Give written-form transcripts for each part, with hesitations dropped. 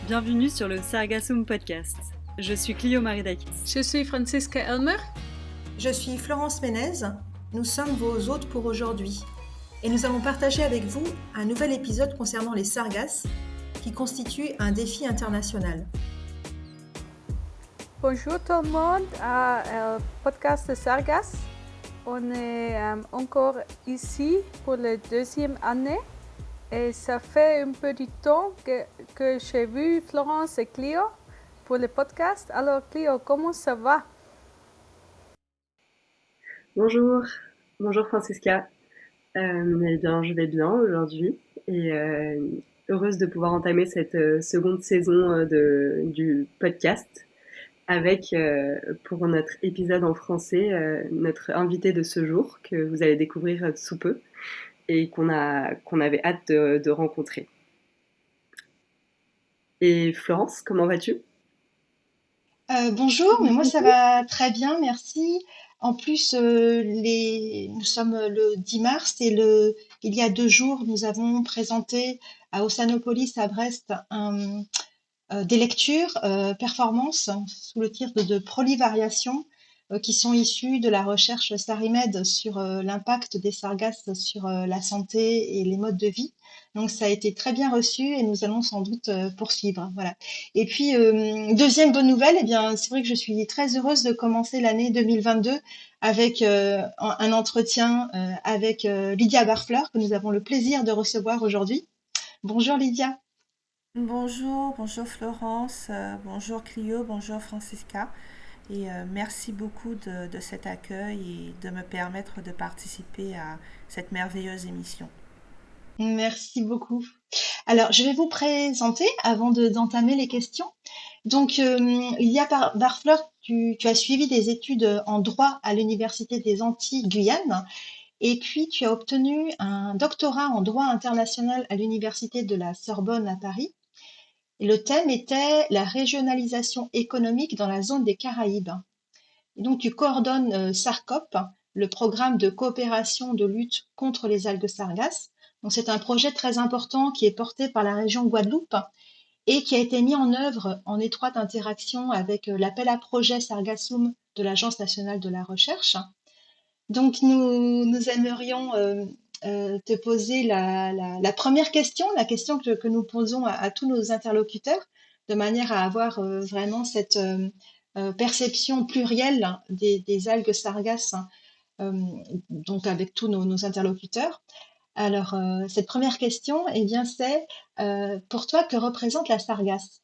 Bienvenue sur le Sargassum Podcast. Je suis Clio Maridakis. Je suis Francisca Elmer. Je suis Florence Ménez. Nous sommes vos hôtes pour aujourd'hui. Et nous allons partager avec vous un nouvel épisode concernant les sargasses, qui constituent un défi international. Bonjour tout le monde à le podcast de Sargasses. On est encore ici pour la deuxième année. Et ça fait un peu de temps que j'ai vu Florence et Clio pour le podcast. Alors Clio, comment ça va? Bonjour Francisca. Eh bien, je vais bien aujourd'hui et heureuse de pouvoir entamer cette seconde saison du podcast avec, pour notre épisode en français, notre invité de ce jour que vous allez découvrir sous peu et qu'on avait hâte de rencontrer. Et Florence, comment vas-tu ? Bonjour, mais moi ça va très bien, merci. En plus, nous sommes le 10 mars et il y a 2 jours, nous avons présenté à Ossanopolis à Brest des lectures performances sous le titre de Prolivariation qui sont issues de la recherche SARIMED sur l'impact des sargasses sur la santé et les modes de vie. Donc ça a été très bien reçu et nous allons sans doute poursuivre. Voilà. Et puis deuxième bonne nouvelle, eh bien c'est vrai que je suis très heureuse de commencer l'année 2022 avec un entretien avec Lydia Barfleur que nous avons le plaisir de recevoir aujourd'hui. Bonjour Lydia. Bonjour Florence, bonjour Clio, bonjour Francisca et merci beaucoup de cet accueil et de me permettre de participer à cette merveilleuse émission. Merci beaucoup. Alors, je vais vous présenter avant d'entamer les questions. Donc, Lydia Barfleur, tu as suivi des études en droit à l'Université des Antilles Guyane et puis tu as obtenu un doctorat en droit international à l'Université de la Sorbonne à Paris. Et le thème était la régionalisation économique dans la zone des Caraïbes. Et donc, tu coordonnes SARCOP, le programme de coopération de lutte contre les algues sargasses. Donc, c'est un projet très important qui est porté par la région Guadeloupe et qui a été mis en œuvre en étroite interaction avec l'appel à projet Sargassum de l'Agence nationale de la recherche. Donc, nous aimerions te poser la première question, la question que nous posons à tous nos interlocuteurs, de manière à avoir vraiment cette perception plurielle des algues sargasses, donc avec tous nos interlocuteurs. Alors, cette première question, eh bien, c'est pour toi, que représente la sargasse ?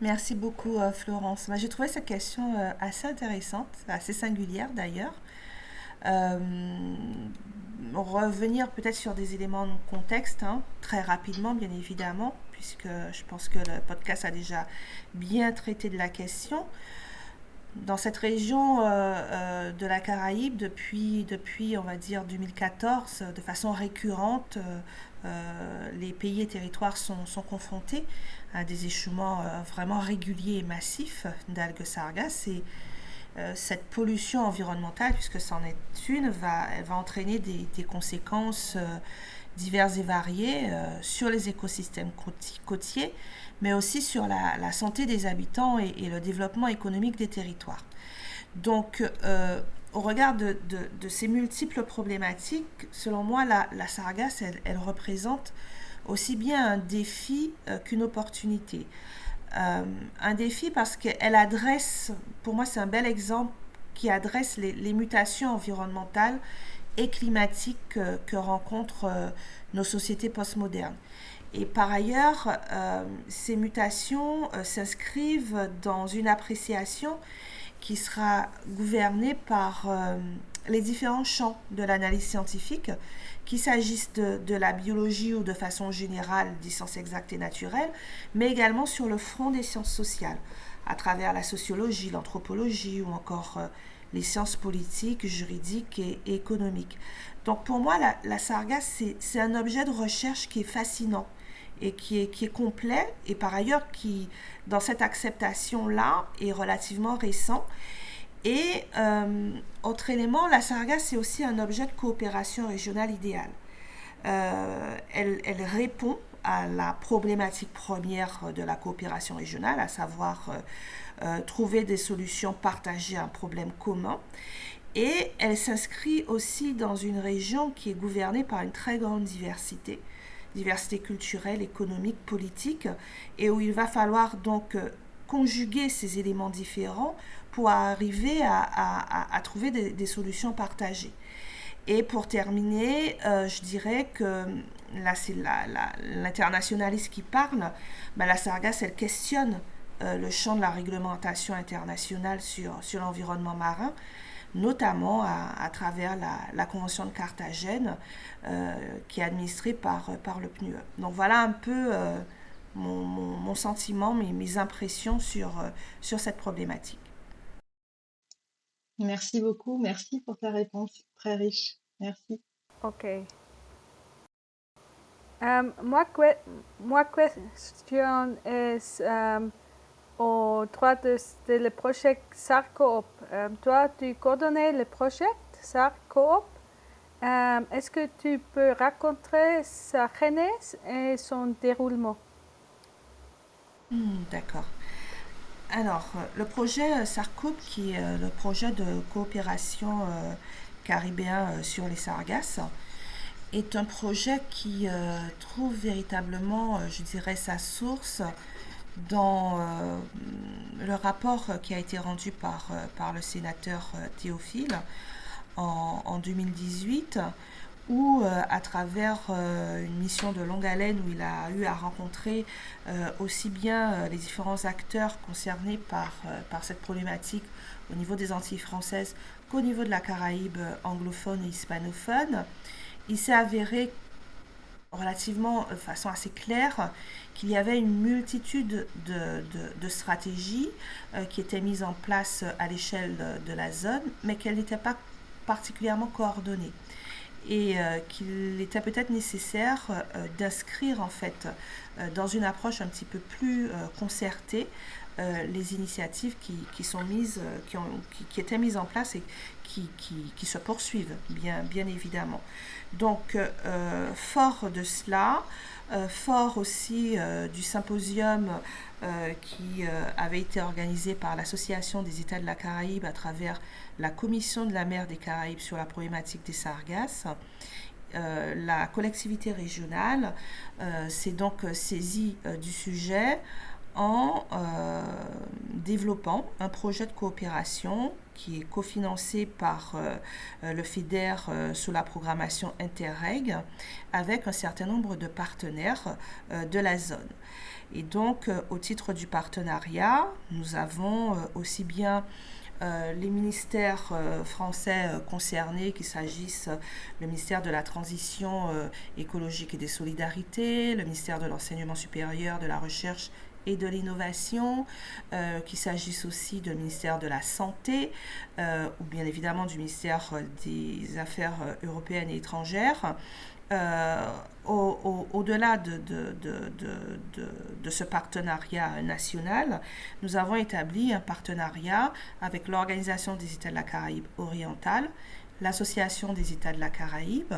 Merci beaucoup Florence. J'ai trouvé cette question assez intéressante, assez singulière d'ailleurs. Revenir peut-être sur des éléments de contexte, très rapidement bien évidemment, puisque je pense que le podcast a déjà bien traité de la question. Dans cette région de la Caraïbe, depuis on va dire 2014, de façon récurrente, les pays et territoires sont confrontés à des échouements vraiment réguliers et massifs d'algues sargasses. Et cette pollution environnementale, puisque c'en est une, elle va entraîner des conséquences diverses et variées sur les écosystèmes côtiers, mais aussi sur la santé des habitants et le développement économique des territoires. Donc, au regard de ces multiples problématiques, selon moi, la sargasse, elle représente aussi bien un défi qu'une opportunité. Un défi parce qu'elle adresse, pour moi c'est un bel exemple qui adresse les mutations environnementales et climatiques que rencontrent nos sociétés postmodernes. Et par ailleurs, ces mutations s'inscrivent dans une appréciation qui sera gouvernée par les différents champs de l'analyse scientifique, qu'il s'agisse de la biologie ou de façon générale des sciences exactes et naturelles, mais également sur le front des sciences sociales, à travers la sociologie, l'anthropologie ou encore les sciences politiques, juridiques et économiques. Donc pour moi, la sargasse, c'est un objet de recherche qui est fascinant et qui est complet et par ailleurs qui, dans cette acceptation-là, est relativement récent. Et autre élément, la sargasse c'est aussi un objet de coopération régionale idéal. Elle répond à la problématique première de la coopération régionale, à savoir trouver des solutions partagées à un problème commun. Et elle s'inscrit aussi dans une région qui est gouvernée par une très grande diversité culturelle, économique, politique, et où il va falloir donc conjuguer ces éléments différents pour arriver à trouver des solutions partagées. Et pour terminer, je dirais que là c'est l'internationaliste qui parle, la Sargasse elle questionne le champ de la réglementation internationale sur l'environnement marin, notamment à travers la Convention de Carthagène qui est administrée par le PNUE. Donc voilà un peu mon sentiment, mes impressions sur cette problématique. Merci beaucoup, merci pour ta réponse, très riche. Merci. Ok. Ma question est au droit de le projet SARCoop. Toi, tu coordonnes le projet SARCoop. Est-ce que tu peux raconter sa genèse et son déroulement? D'accord. Alors, le projet SARCoop, qui est le projet de coopération caribéen sur les sargasses, est un projet qui trouve véritablement, je dirais, sa source dans le rapport qui a été rendu par le sénateur Théophile en 2018, où à travers une mission de longue haleine où il a eu à rencontrer aussi bien les différents acteurs concernés par cette problématique au niveau des Antilles françaises qu'au niveau de la Caraïbe anglophone et hispanophone, il s'est avéré relativement de façon assez claire qu'il y avait une multitude de stratégies qui étaient mises en place à l'échelle de la zone, mais qu'elles n'étaient pas particulièrement coordonnées. Et qu'il était peut-être nécessaire d'inscrire en fait dans une approche un petit peu plus concertée les initiatives qui sont mises, qui étaient mises en place et qui se poursuivent bien évidemment. Donc fort de cela, fort aussi du symposium qui avait été organisé par l'Association des États de la Caraïbe à travers la Commission de la mer des Caraïbes sur la problématique des sargasses, la collectivité régionale s'est donc saisie du sujet en développant un projet de coopération qui est cofinancé par le FEDER sous la programmation Interreg avec un certain nombre de partenaires de la zone. Et donc, au titre du partenariat, nous avons aussi bien les ministères français concernés, qu'il s'agisse le ministère de la Transition écologique et des Solidarités, le ministère de l'Enseignement supérieur, de la Recherche et de l'innovation, qu'il s'agisse aussi du ministère de la Santé ou bien évidemment du ministère des Affaires européennes et étrangères. Au-delà de ce partenariat national, nous avons établi un partenariat avec l'Organisation des États de la Caraïbe orientale, l'Association des États de la Caraïbe,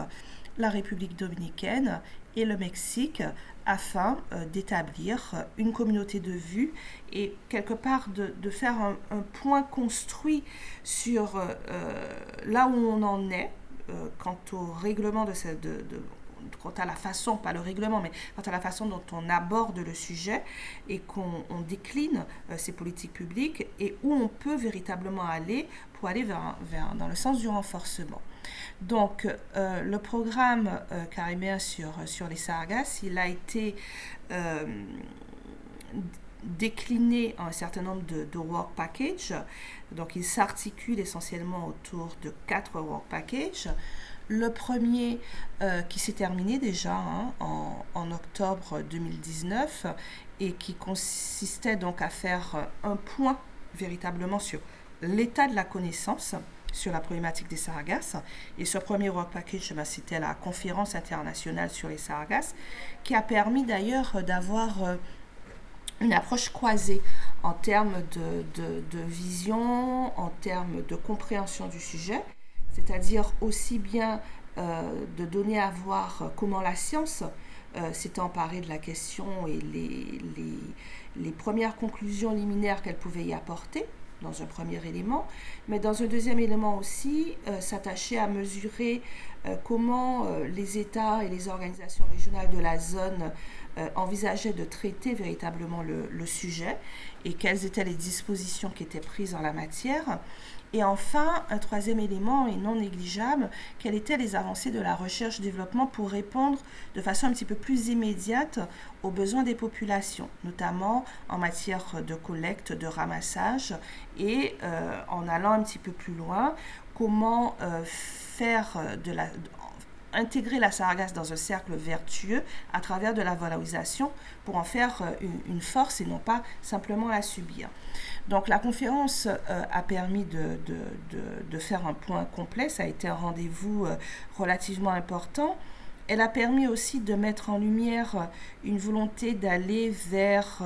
la République dominicaine et le Mexique afin d'établir une communauté de vues et quelque part de faire un point construit sur là où on en est quant au règlement quant à la façon, pas le règlement, mais quant à la façon dont on aborde le sujet et qu'on décline ces politiques publiques et où on peut véritablement aller pour aller dans le sens du renforcement. Donc, le programme caribéen sur les sargasses, il a été décliné en un certain nombre de work packages. Donc, il s'articule essentiellement autour de 4 work packages. Le premier qui s'est terminé déjà en octobre 2019 et qui consistait donc à faire un point véritablement sur l'état de la connaissance sur la problématique des sargasses. Et ce premier work package, c'était la conférence internationale sur les sargasses qui a permis d'ailleurs d'avoir une approche croisée en termes de vision, en termes de compréhension du sujet, c'est-à-dire aussi bien de donner à voir comment la science s'était emparée de la question et les premières conclusions liminaires qu'elle pouvait y apporter, dans un premier élément, mais dans un deuxième élément aussi, s'attacher à mesurer comment les États et les organisations régionales de la zone envisageaient de traiter véritablement le sujet et quelles étaient les dispositions qui étaient prises en la matière. Et enfin, un troisième élément et non négligeable, quelles étaient les avancées de la recherche-développement pour répondre de façon un petit peu plus immédiate aux besoins des populations, notamment en matière de collecte, de ramassage et en allant un petit peu plus loin, comment intégrer la sargasse dans un cercle vertueux à travers de la valorisation pour en faire une force et non pas simplement la subir. Donc la conférence a permis de faire un point complet, ça a été un rendez-vous relativement important. Elle a permis aussi de mettre en lumière une volonté d'aller vers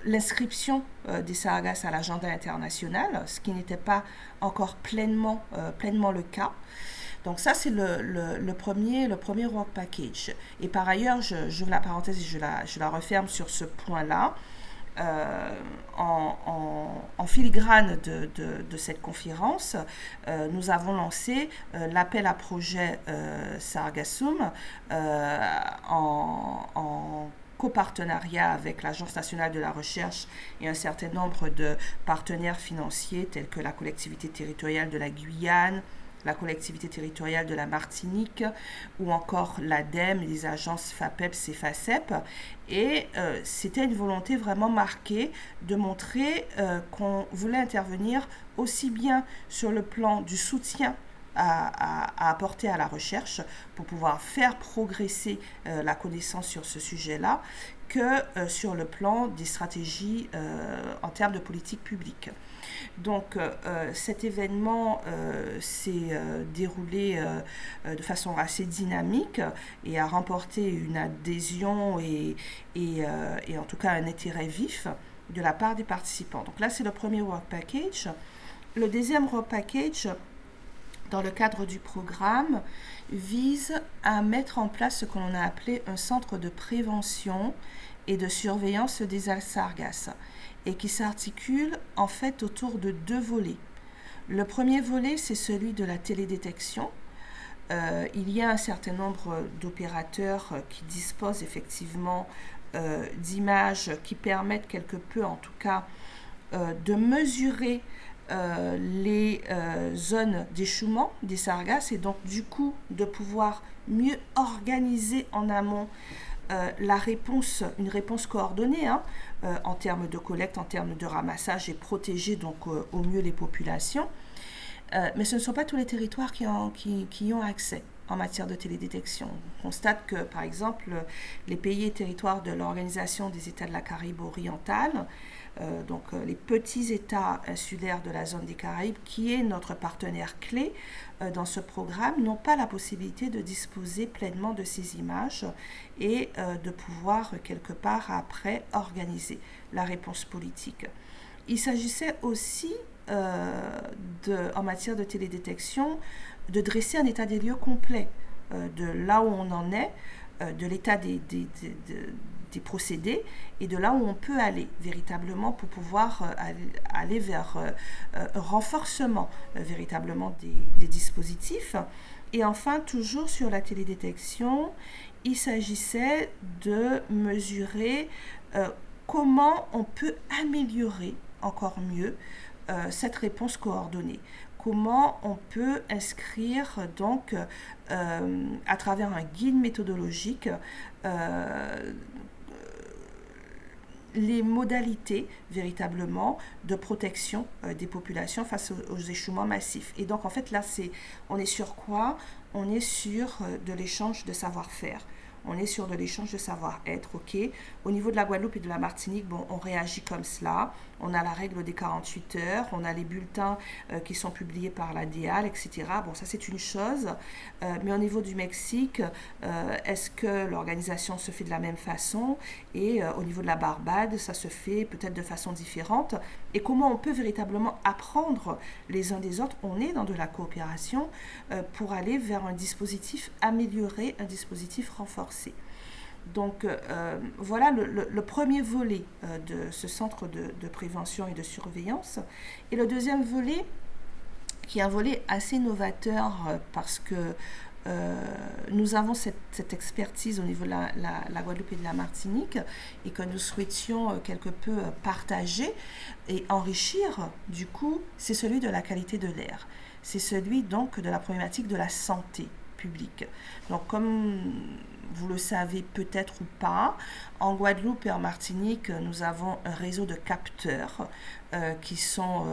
l'inscription des sargasses à l'agenda international, ce qui n'était pas encore pleinement le cas. Donc ça, c'est le premier work package. Et par ailleurs, j'ouvre la parenthèse et je la referme sur ce point-là. En filigrane de cette conférence, nous avons lancé l'appel à projet Sargassum en copartenariat avec l'Agence nationale de la recherche et un certain nombre de partenaires financiers tels que la collectivité territoriale de la Guyane, la collectivité territoriale de la Martinique ou encore l'ADEME, les agences FAPEPS et FACEP. Et c'était une volonté vraiment marquée de montrer qu'on voulait intervenir aussi bien sur le plan du soutien à apporter à la recherche pour pouvoir faire progresser la connaissance sur ce sujet-là que sur le plan des stratégies en termes de politique publique. Donc cet événement s'est déroulé de façon assez dynamique et a remporté une adhésion et en tout cas un intérêt vif de la part des participants. Donc là, c'est le premier work package. Le deuxième work package, dans le cadre du programme, vise à mettre en place ce qu'on a appelé un centre de prévention et de surveillance des sargasses et qui s'articule en fait autour de deux volets. Le premier volet, c'est celui de la télédétection. Il y a un certain nombre d'opérateurs qui disposent effectivement d'images qui permettent quelque peu, en tout cas, de mesurer les zones d'échouement des sargasses et donc du coup de pouvoir mieux organiser en amont une réponse coordonnée en termes de collecte, en termes de ramassage et protéger donc au mieux les populations. Mais ce ne sont pas tous les territoires qui y ont accès en matière de télédétection. On constate que, par exemple, les pays et territoires de l'Organisation des États de la Caraïbe orientale, donc les petits États insulaires de la zone des Caraïbes, qui est notre partenaire clé dans ce programme, n'ont pas la possibilité de disposer pleinement de ces images et de pouvoir quelque part après organiser la réponse politique. Il s'agissait aussi en matière de télédétection de dresser un état des lieux complet de là où on en est, de l'état des procédés et de là où on peut aller véritablement pour pouvoir aller vers un renforcement véritablement des dispositifs. Et enfin, toujours sur la télédétection, il s'agissait de mesurer comment on peut améliorer encore mieux cette réponse coordonnée. Comment on peut inscrire donc à travers un guide méthodologique les modalités véritablement de protection des populations face aux échouements massifs. Et donc en fait là, on est sur quoi? On est sur de l'échange de savoir-faire. On est sur de l'échange de savoir-être, ok. Au niveau de la Guadeloupe et de la Martinique, bon, on réagit comme cela. On a la règle des 48 heures, on a les bulletins qui sont publiés par la DIAL, etc. Bon, ça c'est une chose. Mais au niveau du Mexique, est-ce que l'organisation se fait de la même façon? Et au niveau de la Barbade, ça se fait peut-être de façon différente. Et comment on peut véritablement apprendre les uns des autres? On est dans de la coopération pour aller vers un dispositif amélioré, un dispositif renforcé. Donc voilà le premier volet de ce centre de prévention et de surveillance. Et le deuxième volet, qui est un volet assez novateur parce que nous avons cette expertise au niveau de la Guadeloupe et de la Martinique et que nous souhaitions quelque peu partager et enrichir, du coup, c'est celui de la qualité de l'air. C'est celui donc de la problématique de la santé publique. Donc comme vous le savez peut-être ou pas, en Guadeloupe et en Martinique, nous avons un réseau de capteurs qui sont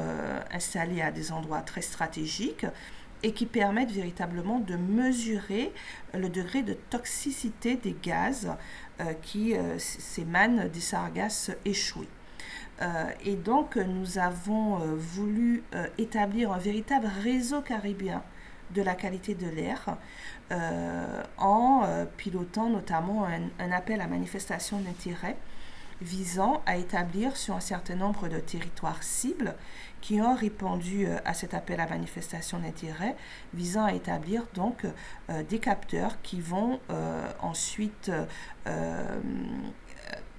installés à des endroits très stratégiques et qui permettent véritablement de mesurer le degré de toxicité des gaz qui s'émanent des sargasses échoués. Et donc, nous avons voulu établir un véritable réseau caribéen de la qualité de l'air en pilotant notamment un appel à manifestation d'intérêt visant à établir sur un certain nombre de territoires cibles qui ont répondu à cet appel à manifestation d'intérêt, visant à établir donc des capteurs qui vont ensuite,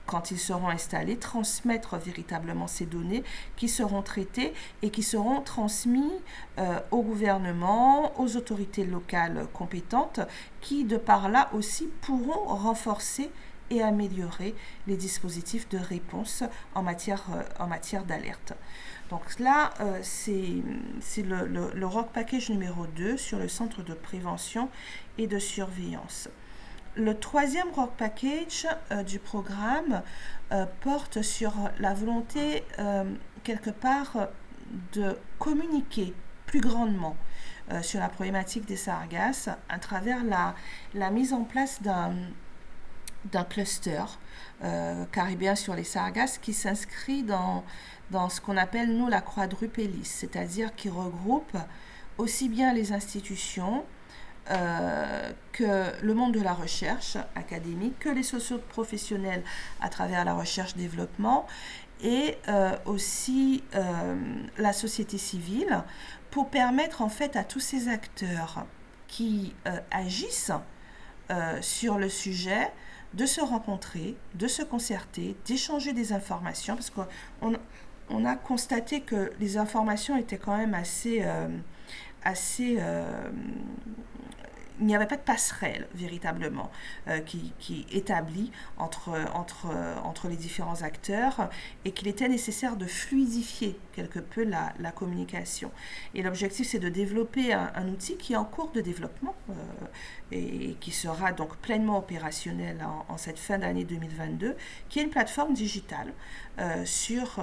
quand ils seront installés, transmettre véritablement ces données qui seront traitées et qui seront transmises au gouvernement, aux autorités locales compétentes, qui de par là aussi pourront renforcer et améliorer les dispositifs de réponse en matière d'alerte. Donc là, c'est le ROC Package numéro 2 sur le centre de prévention et de surveillance. Le troisième ROC Package du programme porte sur la volonté, quelque part, de communiquer plus grandement sur la problématique des sargasses à travers la mise en place d'un cluster caribéen sur les sargasses qui s'inscrit dans ce qu'on appelle, nous, la quadruple hélice, c'est-à-dire qui regroupe aussi bien les institutions que le monde de la recherche académique, que les socio-professionnels à travers la recherche-développement et aussi la société civile pour permettre en fait à tous ces acteurs qui agissent sur le sujet de se rencontrer, de se concerter, d'échanger des informations, parce qu'on a constaté que les informations étaient quand même assez il n'y avait pas de passerelle véritablement qui établie entre les différents acteurs et qu'il était nécessaire de fluidifier quelque peu la communication. Et l'objectif, c'est de développer un outil qui est en cours de développement et qui sera donc pleinement opérationnel en cette fin d'année 2022, qui est une plateforme digitale sur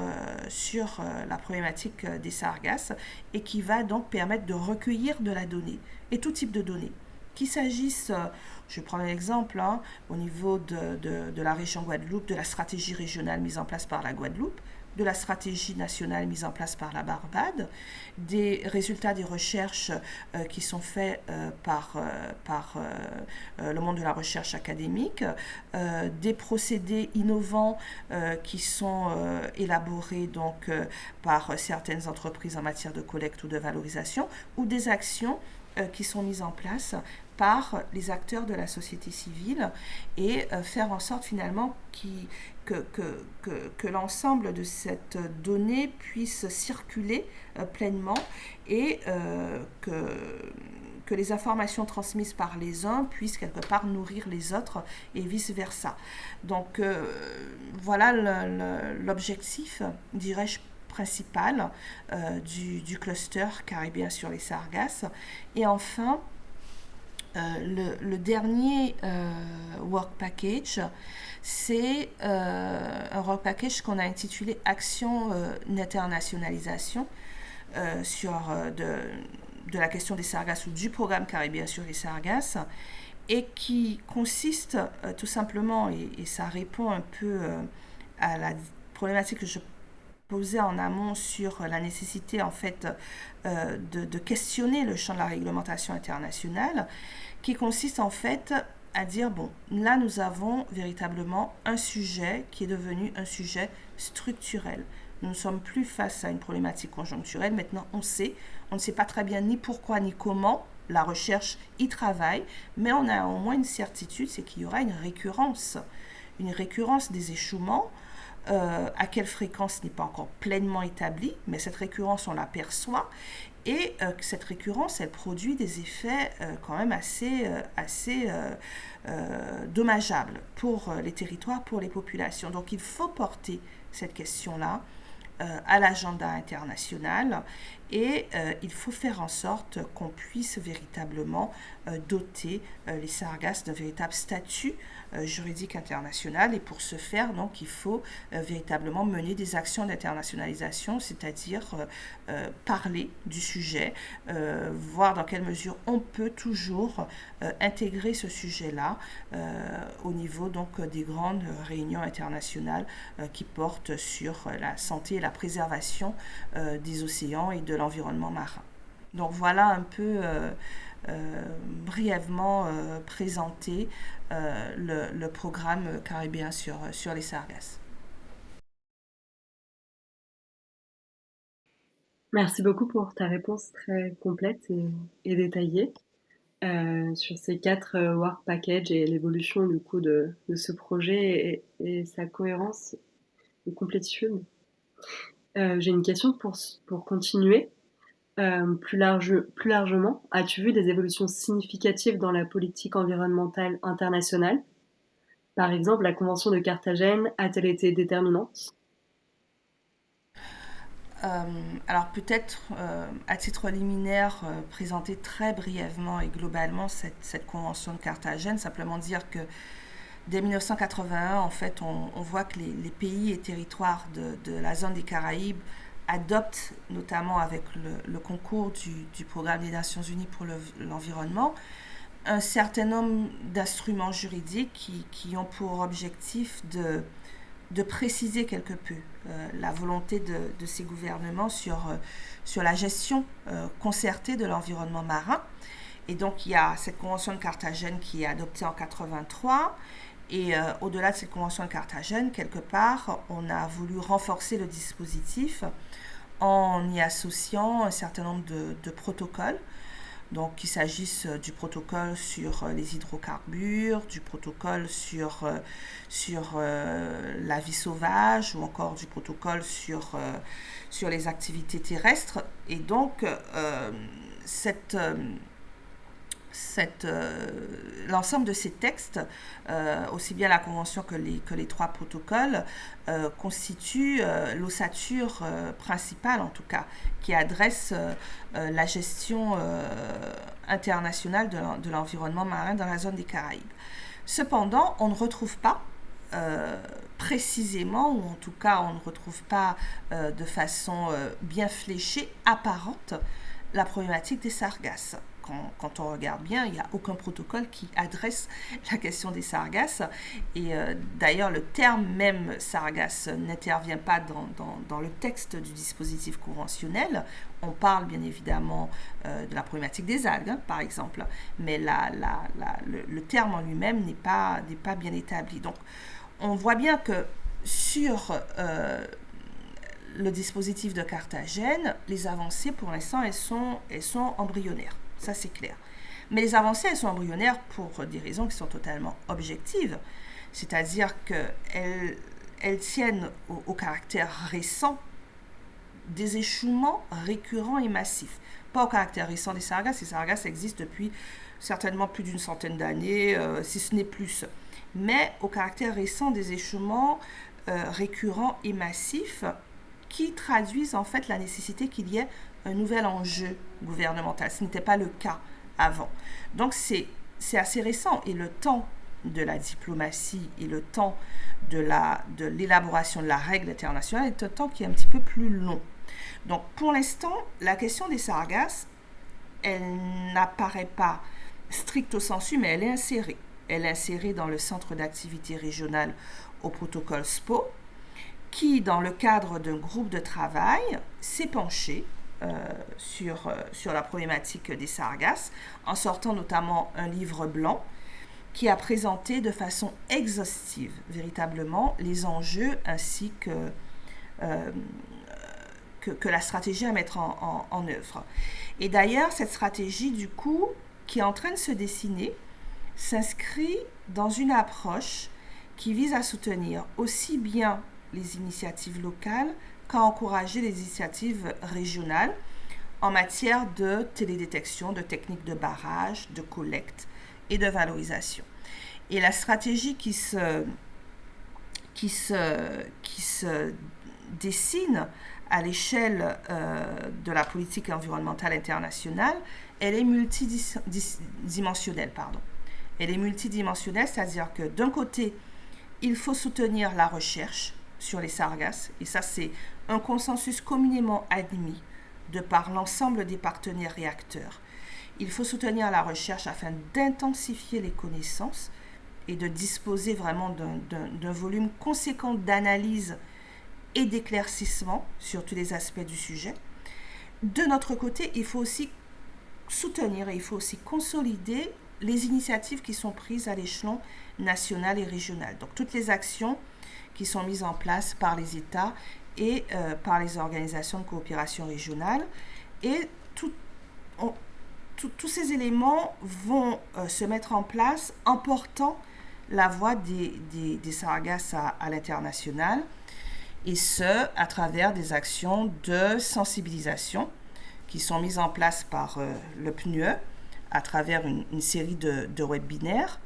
la problématique des sargasses et qui va donc permettre de recueillir de la donnée et tout type de données. Qu'il s'agisse, je prends un exemple, au niveau de la région Guadeloupe, de la stratégie régionale mise en place par la Guadeloupe, de la stratégie nationale mise en place par la Barbade, des résultats des recherches qui sont faits par le monde de la recherche académique, des procédés innovants qui sont élaborés donc, par certaines entreprises en matière de collecte ou de valorisation, ou des actions qui sont mises en place par les acteurs de la société civile et faire en sorte finalement que l'ensemble de cette donnée puisse circuler pleinement et que les informations transmises par les uns puissent quelque part nourrir les autres et vice-versa. Donc voilà l'objectif, dirais-je, principal du cluster caribéen sur les sargasses. Et enfin, le dernier work package, c'est un work package qu'on a intitulé Action d'internationalisation sur de la question des sargasses ou du programme caribéen sur les sargasses. et qui consiste tout simplement, et ça répond un peu à la problématique que je posais en amont sur la nécessité en fait de questionner le champ de la réglementation internationale, qui consiste en fait à dire, bon, là nous avons véritablement un sujet qui est devenu un sujet structurel. Nous ne sommes plus face à une problématique conjoncturelle. Maintenant, on ne sait pas très bien ni pourquoi ni comment. La recherche y travaille, mais on a au moins une certitude, c'est qu'il y aura une récurrence des échouements. À quelle fréquence n'est pas encore pleinement établie, mais cette récurrence, on l'aperçoit. Et cette récurrence, elle produit des effets quand même assez dommageables pour les territoires, pour les populations. Donc il faut porter cette question-là à l'agenda international et il faut faire en sorte qu'on puisse véritablement doter les sargasses d'un véritable statut juridique international. Et pour ce faire, donc, il faut véritablement mener des actions d'internationalisation, c'est-à-dire parler du sujet, voir dans quelle mesure on peut toujours intégrer ce sujet-là au niveau donc, des grandes réunions internationales qui portent sur la santé et la préservation des océans et de l'environnement marin. Donc voilà un peu brièvement présenté le programme caribéen sur les sargasses. Merci beaucoup pour ta réponse très complète et détaillée sur ces 4 work packages et l'évolution du coup de ce projet et sa cohérence et complétude. J'ai une question pour continuer. Plus largement, as-tu vu des évolutions significatives dans la politique environnementale internationale? Par exemple, la Convention de Carthagène a-t-elle été déterminante? Alors peut-être à titre liminaire, présenter très brièvement et globalement cette Convention de Carthagène, simplement dire que dès 1981, en fait, on voit que les pays et territoires de la zone des Caraïbes adoptent, notamment avec le concours du Programme des Nations Unies pour l'environnement, un certain nombre d'instruments juridiques qui ont pour objectif de préciser quelque peu la volonté de ces gouvernements sur la gestion concertée de l'environnement marin. Et donc, il y a cette Convention de Carthagène qui est adoptée en 1983. Et au-delà de cette Convention de Carthagène, quelque part, on a voulu renforcer le dispositif en y associant un certain nombre de protocoles. Donc, qu'il s'agisse du protocole sur les hydrocarbures, du protocole sur la vie sauvage ou encore du protocole sur les activités terrestres. Et donc, l'ensemble de ces textes, aussi bien la Convention que les 3 protocoles, constituent l'ossature principale, en tout cas, qui adresse la gestion internationale de l'environnement marin dans la zone des Caraïbes. Cependant, on ne retrouve pas précisément, ou en tout cas, on ne retrouve pas de façon bien fléchée, apparente, la problématique des sargasses. Quand on regarde bien, il n'y a aucun protocole qui adresse la question des sargasses. Et d'ailleurs, le terme même sargasse n'intervient pas dans le texte du dispositif conventionnel. On parle bien évidemment de la problématique des algues, hein, par exemple, mais le terme en lui-même n'est pas bien établi. Donc, on voit bien que sur le dispositif de Carthagène, les avancées, pour l'instant, elles sont embryonnaires. Ça, c'est clair. Mais les avancées, elles sont embryonnaires pour des raisons qui sont totalement objectives. C'est-à-dire qu'elles tiennent au caractère récent des échouements récurrents et massifs. Pas au caractère récent des sargasses. Les sargasses existent depuis certainement plus d'une centaine d'années, si ce n'est plus. Mais au caractère récent des échouements récurrents et massifs qui traduisent en fait la nécessité qu'il y ait un nouvel enjeu gouvernemental. Ce n'était pas le cas avant. Donc c'est assez récent et le temps de la diplomatie et le temps de l'élaboration de la règle internationale est un temps qui est un petit peu plus long. Donc pour l'instant, la question des sargasses, elle n'apparaît pas stricto sensu, mais elle est insérée. Elle est insérée dans le centre d'activité régional au protocole SPO, qui, dans le cadre d'un groupe de travail, s'est penché sur la problématique des sargasses, en sortant notamment un livre blanc qui a présenté de façon exhaustive, véritablement, les enjeux ainsi euh, que la stratégie à mettre en œuvre. Et d'ailleurs, cette stratégie, du coup, qui est en train de se dessiner, s'inscrit dans une approche qui vise à soutenir aussi bien les initiatives locales qu'à encourager les initiatives régionales en matière de télédétection, de techniques de barrage, de collecte et de valorisation. Et la stratégie qui se dessine à l'échelle de la politique environnementale internationale, elle est multidimensionnelle. Elle est multidimensionnelle, c'est-à-dire que d'un côté, il faut soutenir la recherche sur les sargasses, et ça c'est un consensus communément admis de par l'ensemble des partenaires et acteurs. Il faut soutenir la recherche afin d'intensifier les connaissances et de disposer vraiment d'un volume conséquent d'analyse et d'éclaircissement sur tous les aspects du sujet. De notre côté, il faut aussi soutenir et il faut aussi consolider les initiatives qui sont prises à l'échelon national et régional. Donc toutes les actions qui sont mises en place par les États et par les organisations de coopération régionale. Et tous ces éléments vont se mettre en place en portant la voix des sargasses à l'international, et ce, à travers des actions de sensibilisation qui sont mises en place par le PNUE à travers une série de webinaires,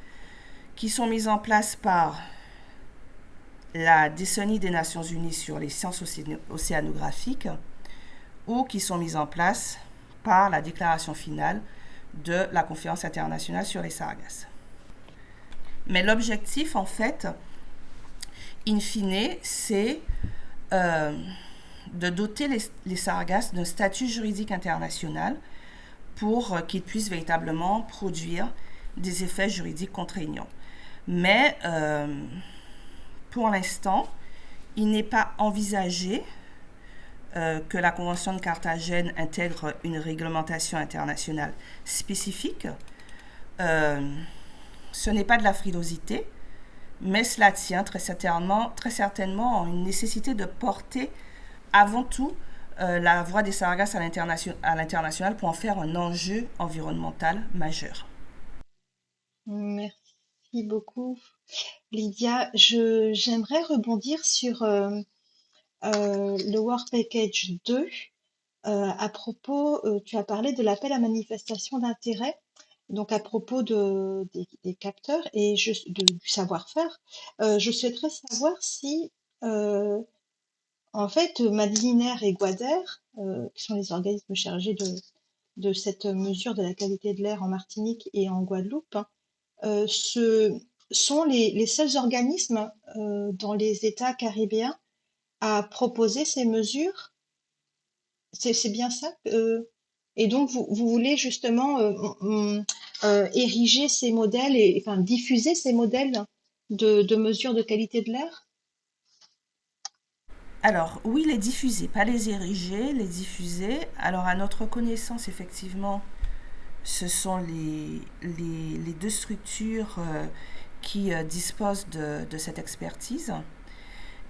qui sont mises en place par la décennie des Nations Unies sur les sciences océanographiques, ou qui sont mises en place par la déclaration finale de la conférence internationale sur les sargasses. Mais l'objectif, en fait, in fine, c'est de doter les sargasses d'un statut juridique international pour qu'ils puissent véritablement produire des effets juridiques contraignants. Mais pour l'instant, il n'est pas envisagé que la Convention de Carthagène intègre une réglementation internationale spécifique. Ce n'est pas de la frilosité, mais cela tient très certainement à une nécessité de porter avant tout la voix des sargasses à l'international pour en faire un enjeu environnemental majeur. Merci beaucoup, Lydia. J'aimerais rebondir sur le Work Package 2. À propos, tu as parlé de l'appel à manifestation d'intérêt, donc à propos des capteurs et du savoir-faire. Je souhaiterais savoir si, en fait, Madliner et Guader, qui sont les organismes chargés de cette mesure de la qualité de l'air en Martinique et en Guadeloupe, ce sont les seuls organismes dans les États caribéens à proposer ces mesures. C'est bien ça? Et donc, vous voulez justement ériger ces modèles et enfin diffuser ces modèles de mesures de qualité de l'air? Alors, oui, les diffuser, pas les ériger, les diffuser. Alors, à notre connaissance, effectivement, ce sont les deux structures qui disposent de cette expertise.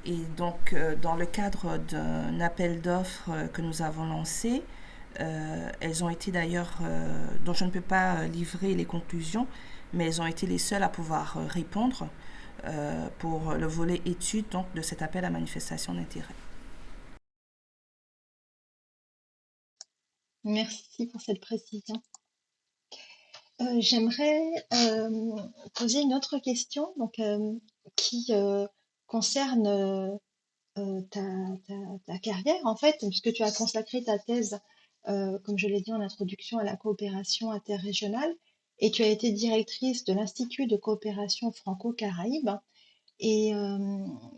Et donc, dans le cadre d'un appel d'offres que nous avons lancé, elles ont été d'ailleurs, dont je ne peux pas livrer les conclusions, mais elles ont été les seules à pouvoir répondre pour le volet études donc, de cet appel à manifestation d'intérêt. Merci pour cette précision. J'aimerais poser une autre question donc, qui concerne ta carrière, en fait, puisque tu as consacré ta thèse, comme je l'ai dit en introduction, à la coopération interrégionale, et tu as été directrice de l'Institut de coopération franco-caraïbe. Et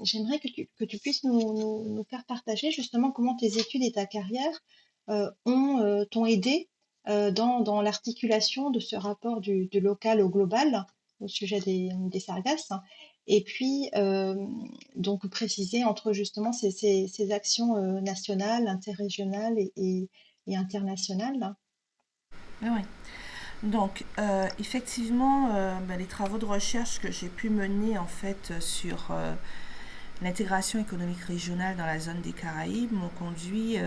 j'aimerais que tu puisses nous faire partager justement comment tes études et ta carrière t'ont aidé dans l'articulation de ce rapport du local au global au sujet des sargasses. Et puis, donc préciser entre justement ces actions nationales, interrégionales et internationales. Oui. Donc, effectivement, les travaux de recherche que j'ai pu mener en fait sur l'intégration économique régionale dans la zone des Caraïbes m'ont conduit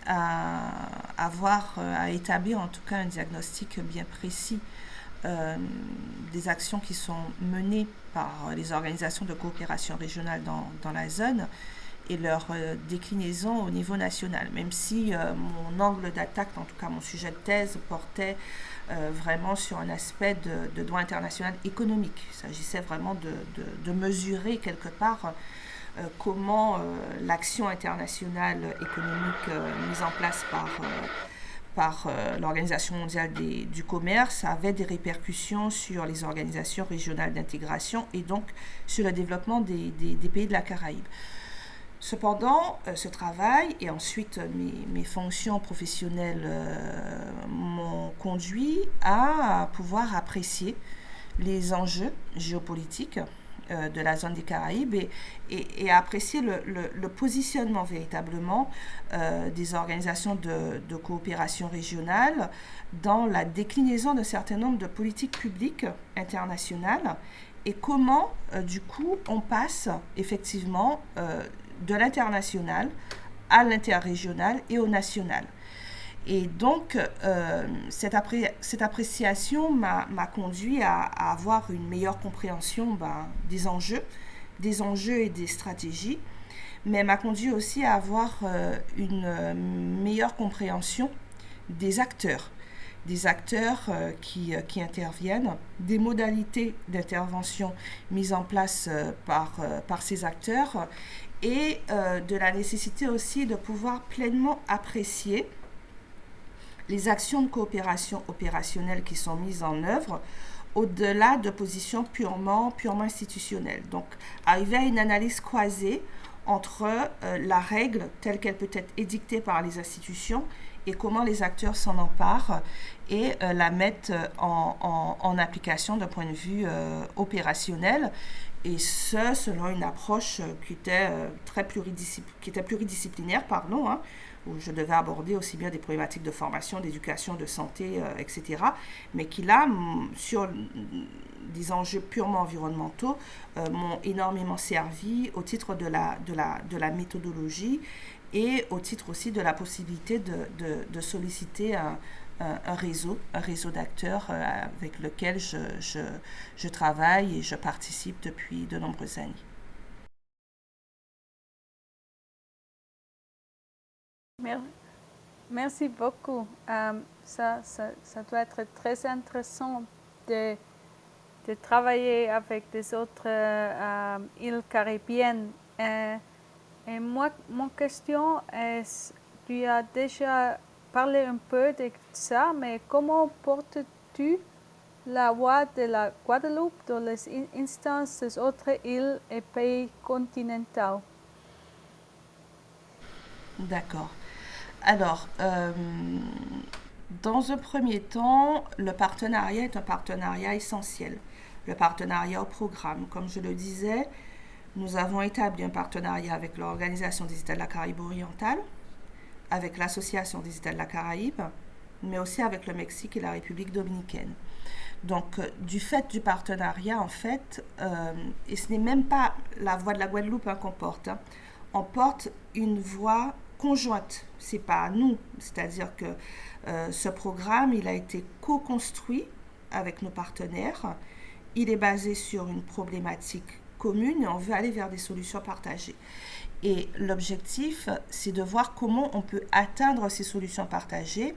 à établir en tout cas un diagnostic bien précis des actions qui sont menées par les organisations de coopération régionale dans la zone et leur déclinaison au niveau national, même si mon angle d'attaque, en tout cas mon sujet de thèse, portait vraiment sur un aspect de droit international économique. Il s'agissait vraiment de mesurer quelque part comment l'action internationale économique mise en place par l'Organisation mondiale du commerce avait des répercussions sur les organisations régionales d'intégration et donc sur le développement des pays de la Caraïbe. Cependant, ce travail et ensuite mes fonctions professionnelles m'ont conduit à pouvoir apprécier les enjeux géopolitiques de la zone des Caraïbes et à apprécier le positionnement véritablement des organisations de coopération régionale dans la déclinaison d'un certain nombre de politiques publiques internationales et comment, du coup, on passe effectivement de l'international à l'interrégional et au national. Et donc, cette appréciation m'a conduit à avoir une meilleure compréhension des enjeux et des stratégies, mais m'a conduit aussi à avoir une meilleure compréhension des acteurs qui interviennent, des modalités d'intervention mises en place par ces acteurs et de la nécessité aussi de pouvoir pleinement apprécier les actions de coopération opérationnelle qui sont mises en œuvre au-delà de positions purement institutionnelles. Donc, arriver à une analyse croisée entre la règle telle qu'elle peut être édictée par les institutions et comment les acteurs s'en emparent et la mettent en application d'un point de vue opérationnel, et ce, selon une approche qui était pluridisciplinaire, où je devais aborder aussi bien des problématiques de formation, d'éducation, de santé, etc., mais qui là, sur des enjeux purement environnementaux, m'ont énormément servi au titre de la méthodologie et au titre aussi de la possibilité de solliciter un réseau d'acteurs avec lequel je travaille et je participe depuis de nombreuses années. Merci beaucoup. Ça doit être très intéressant de travailler avec des autres îles caribéennes. Et moi, mon question est, tu as déjà parlé un peu de ça, mais comment portes-tu la voix de la Guadeloupe dans les instances des autres îles et pays continentaux? D'accord. Alors, dans un premier temps, le partenariat est un partenariat essentiel. Le partenariat au programme, comme je le disais, nous avons établi un partenariat avec l'Organisation des États de la Caraïbe orientale, avec l'Association des États de la Caraïbe, mais aussi avec le Mexique et la République dominicaine. Donc, du fait du partenariat, en fait, et ce n'est même pas la voix de la Guadeloupe qu'on porte, on porte une voix conjointe, c'est pas nous, c'est-à-dire que ce programme, il a été co-construit avec nos partenaires, il est basé sur une problématique commune et on veut aller vers des solutions partagées. Et l'objectif, c'est de voir comment on peut atteindre ces solutions partagées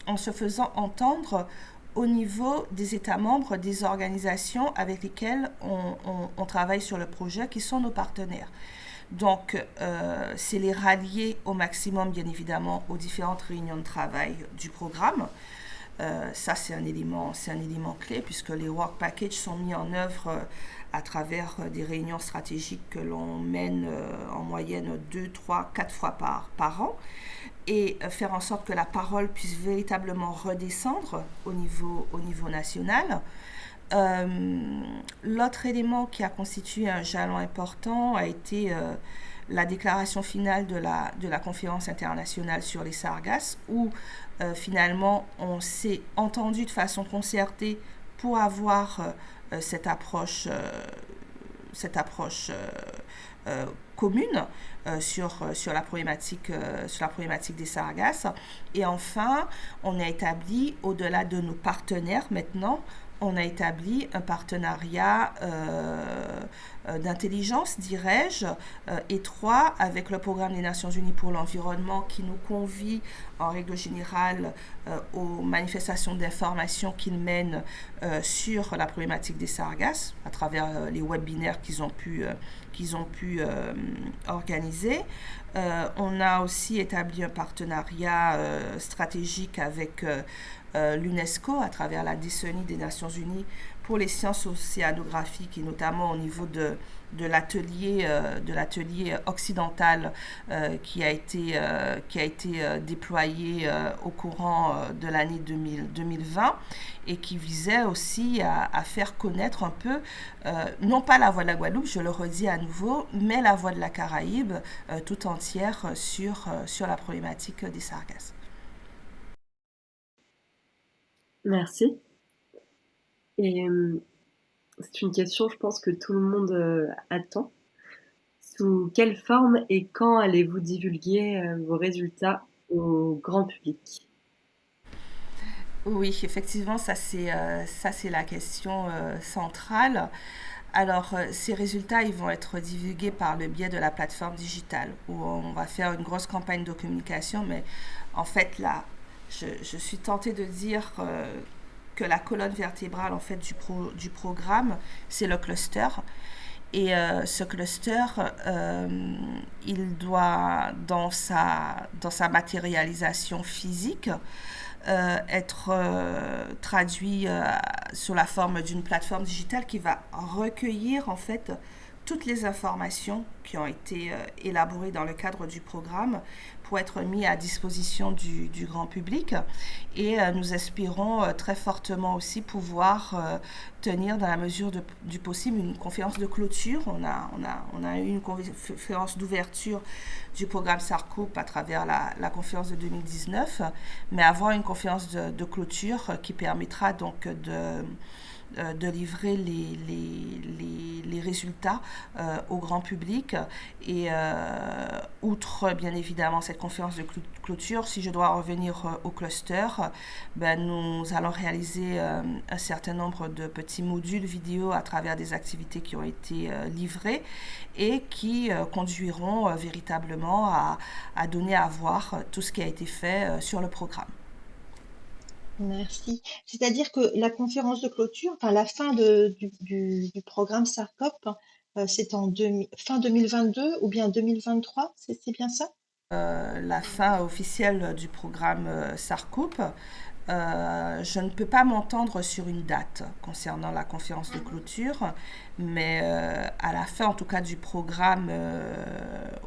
en se faisant entendre au niveau des États membres, des organisations avec lesquelles on travaille sur le projet, qui sont nos partenaires. Donc, c'est les rallier au maximum, bien évidemment, aux différentes réunions de travail du programme, Ça, c'est un élément clé puisque les work packages sont mis en œuvre à travers des réunions stratégiques que l'on mène en moyenne 2, 3, 4 fois par an et faire en sorte que la parole puisse véritablement redescendre au niveau national. L'autre élément qui a constitué un jalon important a été la déclaration finale de la conférence internationale sur les sargasses, où finalement on s'est entendu de façon concertée pour avoir cette approche commune sur la problématique des sargasses. Et enfin, on a établi, au-delà de nos partenaires maintenant, on a établi un partenariat d'intelligence, dirais-je, étroit avec le Programme des Nations Unies pour l'environnement qui nous convie en règle générale aux manifestations d'information qu'ils mènent sur la problématique des sargasses à travers les webinaires qu'ils ont pu organiser. On a aussi établi un partenariat stratégique avec l'UNESCO à travers la décennie des Nations Unies pour les sciences océanographiques et notamment au niveau de l'atelier occidental qui a été déployé au courant de l'année 2020 et qui visait aussi à faire connaître un peu, non pas la voix de la Guadeloupe, je le redis à nouveau, mais la voix de la Caraïbe tout entière sur la problématique des sargasses. Merci. Et c'est une question, je pense, que tout le monde attend. Sous quelle forme et quand allez-vous divulguer vos résultats au grand public? Oui, effectivement, ça c'est la question centrale. Alors, ces résultats, ils vont être divulgués par le biais de la plateforme digitale, où on va faire une grosse campagne de communication, mais en fait, là, je suis tentée de dire que la colonne vertébrale en fait du programme, c'est le cluster. Et ce cluster, il doit, dans sa matérialisation physique, être traduit sous la forme d'une plateforme digitale qui va recueillir en fait toutes les informations qui ont été élaborées dans le cadre du programme pour être mis à disposition du grand public. Et nous espérons très fortement aussi pouvoir tenir dans la mesure du possible une conférence de clôture. On a eu une conférence d'ouverture du programme SARCOP à travers la conférence de 2019, mais avoir une conférence de clôture qui permettra donc de livrer les résultats au grand public. Et outre bien évidemment cette conférence de clôture, si je dois revenir au cluster, nous allons réaliser un certain nombre de petits modules vidéo à travers des activités qui ont été livrées et qui conduiront véritablement à donner à voir tout ce qui a été fait sur le programme. Merci. C'est-à-dire que la conférence de clôture, enfin la fin du programme SARCOP, c'est fin 2022 ou bien 2023, c'est bien ça? La fin officielle du programme SARCOP. Je ne peux pas m'entendre sur une date concernant la conférence de clôture, mais à la fin en tout cas du programme,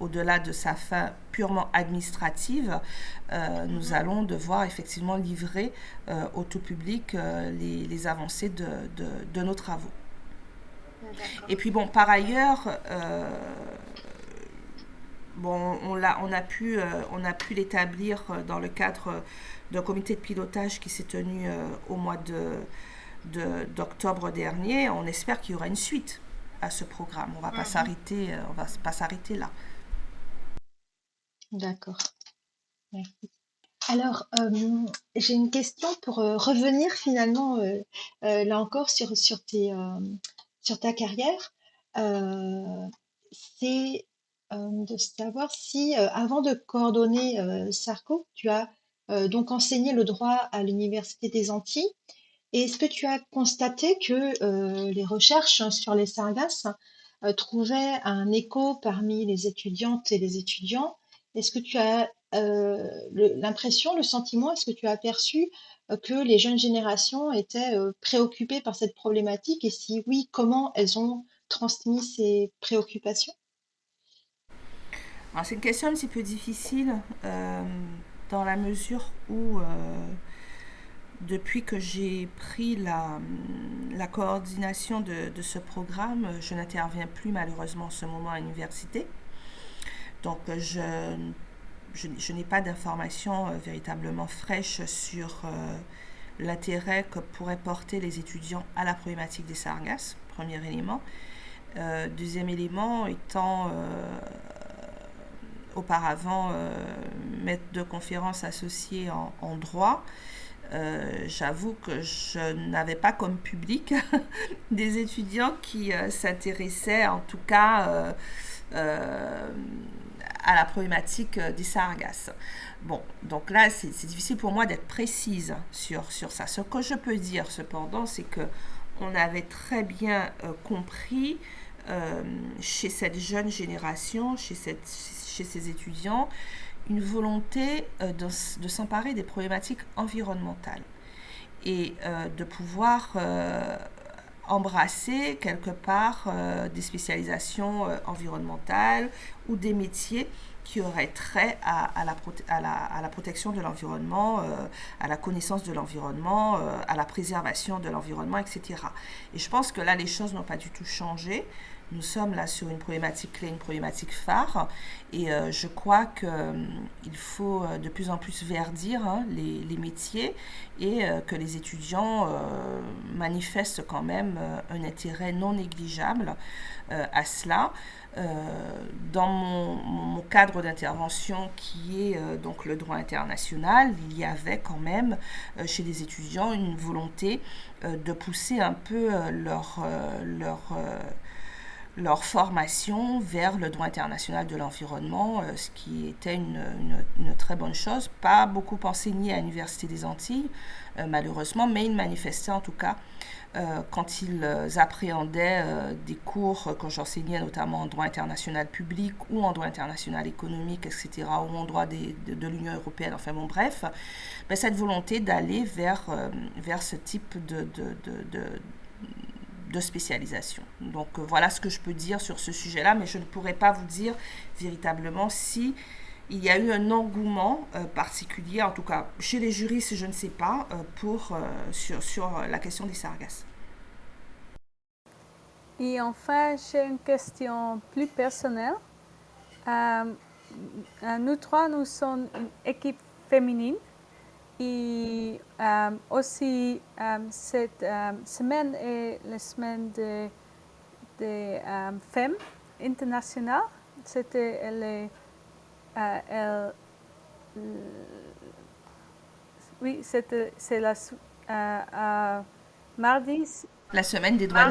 au-delà de sa fin purement administrative, nous allons devoir effectivement livrer au tout public les avancées de nos travaux. Et puis bon, par ailleurs, on a pu l'établir dans le cadre d'un comité de pilotage qui s'est tenu au mois d'octobre dernier. On espère qu'il y aura une suite à ce programme. On va pas s'arrêter là. D'accord. Merci. Alors, j'ai une question pour revenir finalement, là encore, sur ta carrière. C'est de savoir si, avant de coordonner SARCO, tu as donc enseigné le droit à l'Université des Antilles. Et est-ce que tu as constaté que les recherches sur les sargasses trouvaient un écho parmi les étudiantes et les étudiants? Est-ce que tu as l'impression, le sentiment, est-ce que tu as aperçu que les jeunes générations étaient préoccupées par cette problématique et si oui, comment elles ont transmis ces préoccupations? Alors, c'est une question un petit peu difficile dans la mesure où depuis que j'ai pris la coordination de ce programme, je n'interviens plus malheureusement en ce moment à l'université. Donc je n'ai pas d'informations véritablement fraîches sur l'intérêt que pourraient porter les étudiants à la problématique des sargasses, premier élément. Deuxième élément étant auparavant maître de conférence associé en droit. J'avoue que je n'avais pas comme public des étudiants qui s'intéressaient en tout cas à la problématique des sargasses. Bon, donc là, c'est difficile pour moi d'être précise sur ça. Ce que je peux dire cependant, c'est que on avait très bien compris chez cette jeune génération, chez ces étudiants, une volonté de s'emparer des problématiques environnementales et de pouvoir embrasser quelque part des spécialisations environnementales ou des métiers qui auraient trait à la protection de l'environnement, à la connaissance de l'environnement, à la préservation de l'environnement, etc. Et je pense que là, les choses n'ont pas du tout changé. Nous sommes là sur une problématique clé, une problématique phare, et je crois qu'il faut de plus en plus verdir les métiers et que les étudiants manifestent quand même un intérêt non négligeable à cela. Dans mon cadre d'intervention qui est donc le droit international, il y avait quand même chez les étudiants une volonté de pousser un peu leur formation vers le droit international de l'environnement, ce qui était une très bonne chose. Pas beaucoup enseigné à l'Université des Antilles, malheureusement, mais ils manifestaient en tout cas quand ils appréhendaient des cours que j'enseignais notamment en droit international public ou en droit international économique, etc., ou en droit de l'Union européenne, enfin bon, bref, ben, cette volonté d'aller vers ce type de spécialisation. Donc voilà ce que je peux dire sur ce sujet-là, mais je ne pourrais pas vous dire véritablement si il y a eu un engouement particulier, en tout cas chez les juristes, je ne sais pas, sur la question des sargasses. Et enfin, j'ai une question plus personnelle. Nous trois, nous sommes une équipe féminine. Et aussi, cette semaine est la semaine des femmes internationales. C'est mardi. La semaine des droits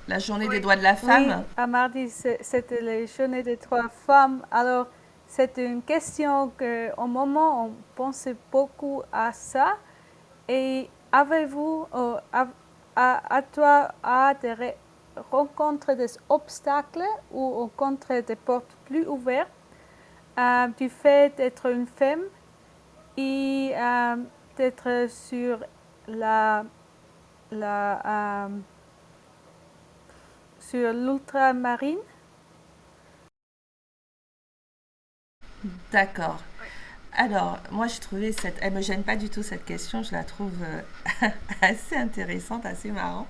la journée des droits de la femme. Oui, à mardi, c'était la journée des droits de la femme. Alors, c'est une question qu'au moment, on pensait beaucoup à ça. Et avez-vous, des rencontres des obstacles ou au contraire des portes plus ouvertes du fait d'être une femme et d'être sur sur l'ultramarine? D'accord. Alors, moi, je trouvais elle me gêne pas du tout cette question. Je la trouve assez intéressante, assez marrante.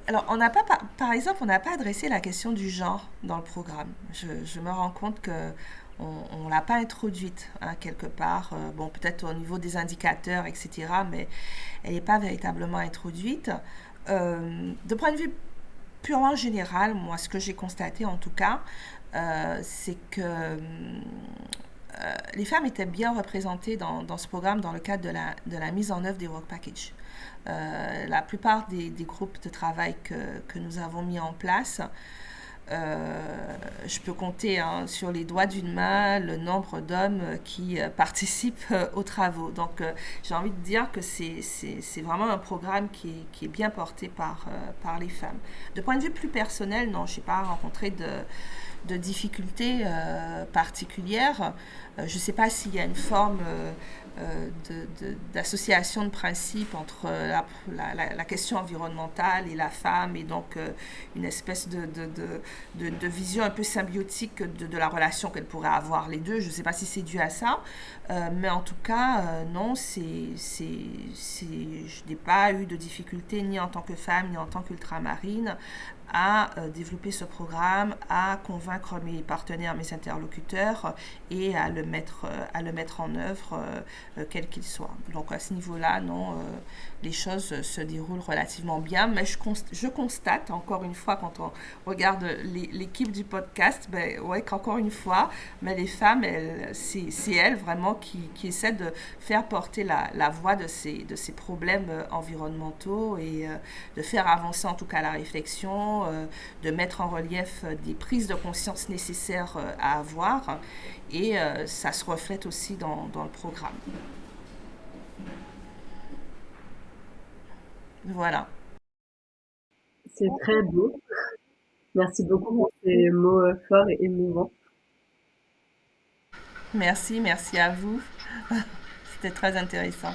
Alors, on n'a pas, par exemple, on n'a pas adressé la question du genre dans le programme. Je me rends compte que on l'a pas introduite quelque part. Bon, peut-être au niveau des indicateurs, etc., mais elle n'est pas véritablement introduite. De point de vue purement général, moi, ce que j'ai constaté en tout cas, c'est que les femmes étaient bien représentées dans ce programme dans le cadre de la mise en œuvre des work packages. La plupart des groupes de travail que nous avons mis en place, je peux compter sur les doigts d'une main le nombre d'hommes qui participent aux travaux. Donc, j'ai envie de dire que c'est vraiment un programme qui est bien porté par les femmes. De point de vue plus personnel, non, je n'ai pas rencontré de difficultés particulières. Je ne sais pas s'il y a une forme d'association de principes entre la question environnementale et la femme, et donc une espèce de vision un peu symbiotique de la relation qu'elle pourrait avoir les deux. Je ne sais pas si c'est dû à ça, mais en tout cas, non, je n'ai pas eu de difficultés ni en tant que femme ni en tant qu'ultramarine à développer ce programme, à convaincre mes partenaires, mes interlocuteurs, et à le mettre en œuvre, quel qu'il soit. Donc à ce niveau-là, non, les choses se déroulent relativement bien, mais je constate, encore une fois, quand on regarde l'équipe du podcast, ben, ouais, qu'encore une fois, mais les femmes, c'est elles vraiment qui essaient de faire porter la voix de ces problèmes environnementaux, et de faire avancer en tout cas la réflexion, de mettre en relief des prises de conscience nécessaires à avoir, et ça se reflète aussi dans le programme. Voilà. C'est très beau. Merci beaucoup pour ces mots forts et émouvants. Merci à vous. C'était très intéressant.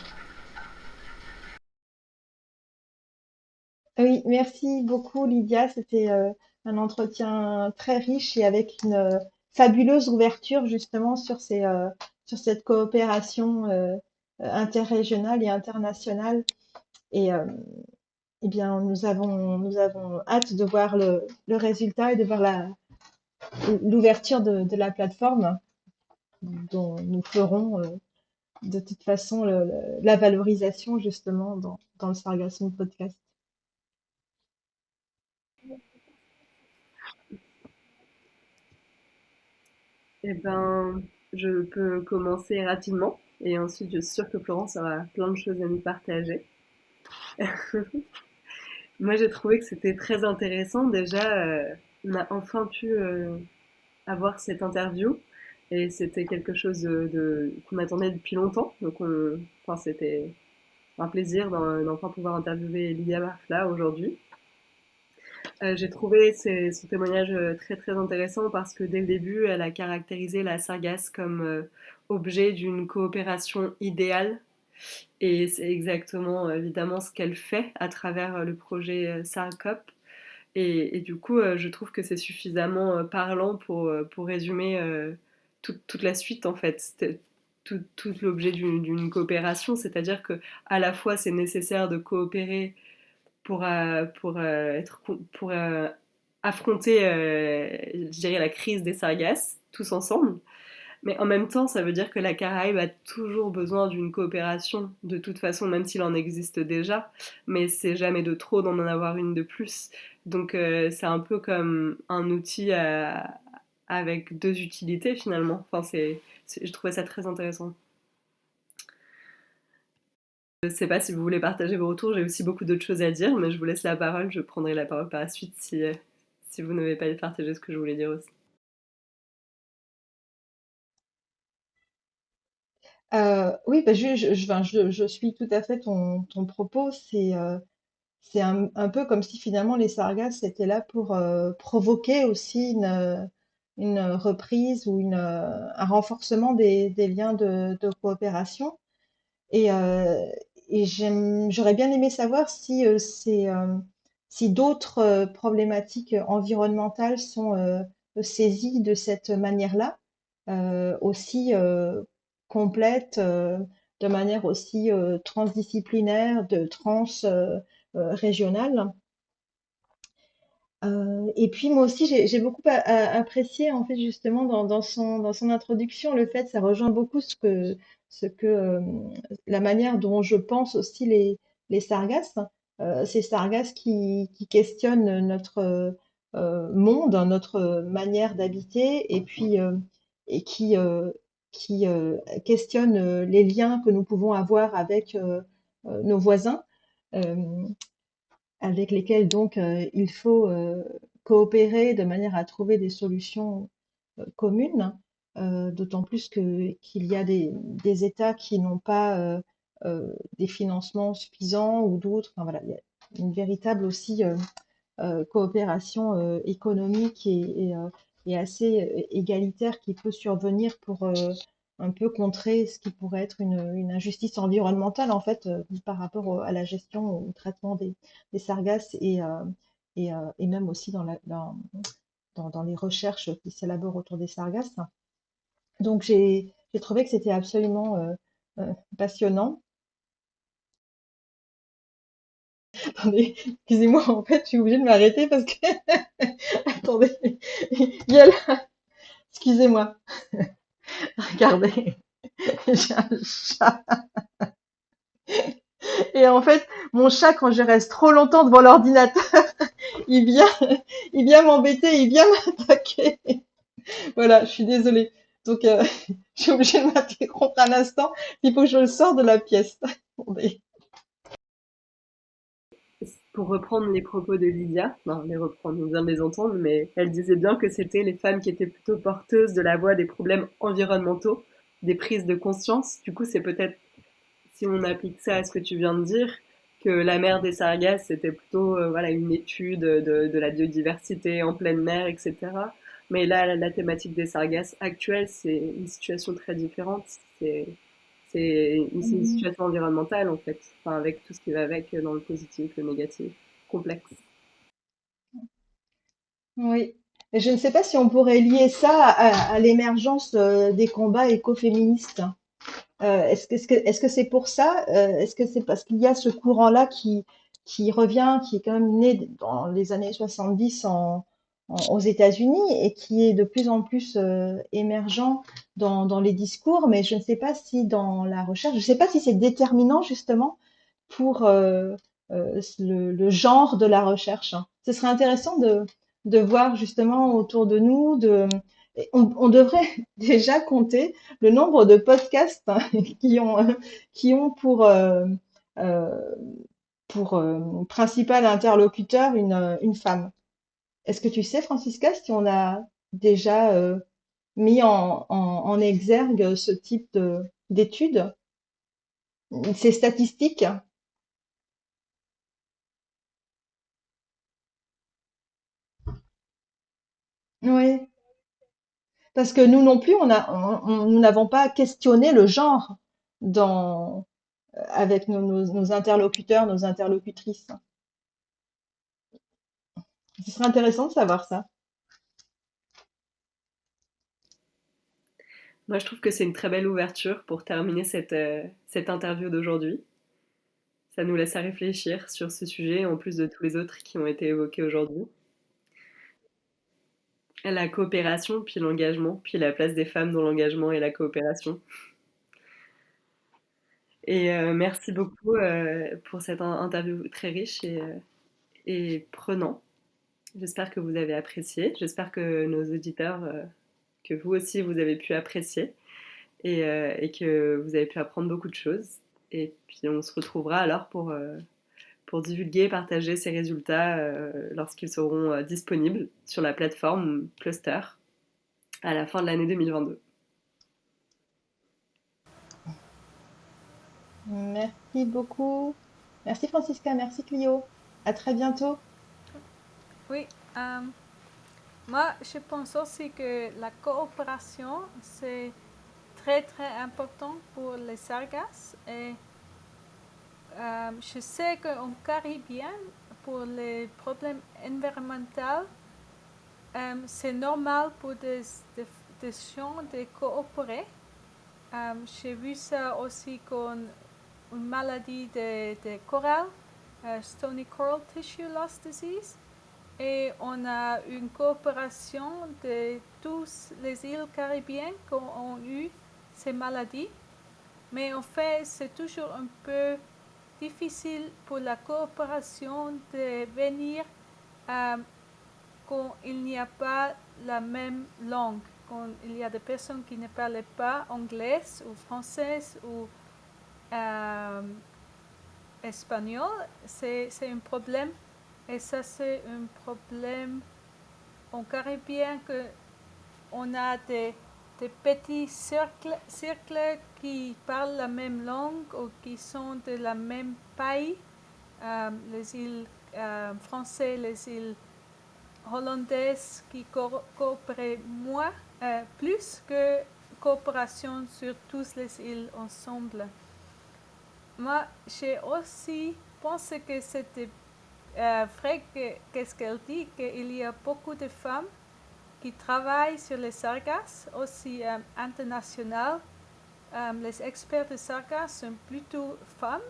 Oui, merci beaucoup Lydia. C'était un entretien très riche et avec une fabuleuse ouverture justement sur cette coopération interrégionale et internationale. Et eh bien, nous avons hâte de voir le résultat et de voir l'ouverture de la plateforme dont nous ferons de toute façon la valorisation justement dans le Sargassum Podcast. Eh ben, je peux commencer rapidement et ensuite je suis sûre que Florence aura plein de choses à nous partager. Moi, j'ai trouvé que c'était très intéressant. Déjà, on a enfin pu avoir cette interview et c'était quelque chose qu'on attendait depuis longtemps. Donc, enfin, c'était un plaisir d'enfin pouvoir interviewer Lydia Barfla aujourd'hui. J'ai trouvé son témoignage très très intéressant parce que dès le début, elle a caractérisé la sargasse comme objet d'une coopération idéale. Et c'est exactement évidemment ce qu'elle fait à travers le projet SARCOP. Et du coup, je trouve que c'est suffisamment parlant pour résumer toute la suite en fait. C'était tout l'objet d'une coopération, c'est-à-dire que à la fois c'est nécessaire de coopérer pour affronter, je dirais, la crise des sargasses tous ensemble. Mais en même temps, ça veut dire que la Caraïbe a toujours besoin d'une coopération, de toute façon, même s'il en existe déjà. Mais c'est jamais de trop d'en avoir une de plus. Donc c'est un peu comme un outil avec deux utilités finalement. Enfin, je trouvais ça très intéressant. Je ne sais pas si vous voulez partager vos retours, j'ai aussi beaucoup d'autres choses à dire, mais je vous laisse la parole, je prendrai la parole par la suite si vous n'avez pas partagé ce que je voulais dire aussi. Oui, bah, enfin, je suis tout à fait ton propos. C'est un peu comme si finalement les sargasses étaient là pour provoquer aussi une reprise ou un renforcement des liens de coopération. Et, j'aurais bien aimé savoir si d'autres problématiques environnementales sont saisies de cette manière-là, aussi complète, de manière aussi transdisciplinaire, régionale. Et puis moi aussi, j'ai beaucoup apprécié en fait justement dans son introduction le fait, ça rejoint beaucoup ce que la manière dont je pense aussi les sargasses, ces sargasses qui questionnent notre monde, notre manière d'habiter, et puis et qui questionnent les liens que nous pouvons avoir avec nos voisins. Euh, avec lesquels donc il faut coopérer de manière à trouver des solutions communes, d'autant plus qu'il y a des États qui n'ont pas des financements suffisants ou d'autres. Enfin, voilà, il y a une véritable aussi coopération économique et assez égalitaire qui peut survenir pour un peu contrer ce qui pourrait être une injustice environnementale en fait par rapport à la gestion, au traitement des sargasses et même aussi dans les recherches qui s'élaborent autour des sargasses. Donc j'ai trouvé que c'était absolument passionnant. Attendez, excusez-moi, en fait, je suis obligée de m'arrêter parce que attendez, il y a là, excusez-moi, regardez, j'ai un chat. Et en fait, mon chat, quand je reste trop longtemps devant l'ordinateur, il vient, il vient m'embêter, il vient m'attaquer. Voilà, je suis désolée. Donc, je suis obligée de m'interrompre un instant. Il faut que je le sorte de la pièce. Attendez. Pour reprendre les propos de Lydia, non, les reprendre, on vient de les entendre, mais elle disait bien que c'était les femmes qui étaient plutôt porteuses de la voix des problèmes environnementaux, des prises de conscience. Du coup, c'est peut-être, si on applique ça à ce que tu viens de dire, que la mer des Sargasses, c'était plutôt voilà, une étude de la biodiversité en pleine mer, etc. Mais là, la thématique des Sargasses actuelle, c'est une situation très différente. C'est une situation environnementale, en fait, enfin, avec tout ce qui va avec dans le positif, le négatif, complexe. Oui. Et je ne sais pas si on pourrait lier ça à l'émergence des combats écoféministes. Est-ce que c'est pour ça? Est-ce que c'est parce qu'il y a ce courant-là qui revient, qui est quand même né dans les années 70 aux États-Unis et qui est de plus en plus émergent dans les discours, mais je ne sais pas si dans la recherche, je ne sais pas si c'est déterminant justement pour le genre de la recherche, hein. Ce serait intéressant de voir justement autour de nous, on devrait déjà compter le nombre de podcasts hein, qui ont euh, pour principal interlocuteur une femme. Est-ce que tu sais, Francisca, si on a déjà mis en exergue ce type d'études, ces statistiques? Oui, parce que nous non plus, nous n'avons pas questionné le genre avec nos interlocuteurs, nos interlocutrices. Ce serait intéressant de savoir ça. Moi, je trouve que c'est une très belle ouverture pour terminer cette interview d'aujourd'hui. Ça nous laisse à réfléchir sur ce sujet, en plus de tous les autres qui ont été évoqués aujourd'hui. La coopération, puis l'engagement, puis la place des femmes dans l'engagement et la coopération. Et merci beaucoup pour cette interview très riche et prenant. J'espère que vous avez apprécié. J'espère que nos auditeurs, que vous aussi, vous avez pu apprécier et que vous avez pu apprendre beaucoup de choses. Et puis on se retrouvera alors pour divulguer et partager ces résultats lorsqu'ils seront disponibles sur la plateforme Cluster à la fin de l'année 2022. Merci beaucoup. Merci Francisca, merci Clio. À très bientôt. Oui, moi je pense aussi que la coopération c'est très très important pour les sargasses et je sais qu'en Caribien, pour les problèmes environnementaux, c'est normal pour des gens de coopérer. J'ai vu ça aussi comme une maladie de corail, Stony Coral Tissue Loss Disease. Et on a une coopération de toutes les îles caribéennes qui ont eu ces maladies. Mais en fait, c'est toujours un peu difficile pour la coopération de venir quand il n'y a pas la même langue, quand il y a des personnes qui ne parlent pas anglais ou français ou espagnol, c'est un problème. Et ça, c'est un problème en Caribien que on a des petits cercles qui parlent la même langue ou qui sont de la même pays, les îles françaises, les îles hollandaise qui coopérait plus que coopération sur toutes les îles ensemble. Moi, j'ai aussi pensé que c'était vrai qu'est-ce qu'elle dit, qu'il y a beaucoup de femmes qui travaillent sur les sargasses, aussi internationales. Les experts de sargasses sont plutôt femmes,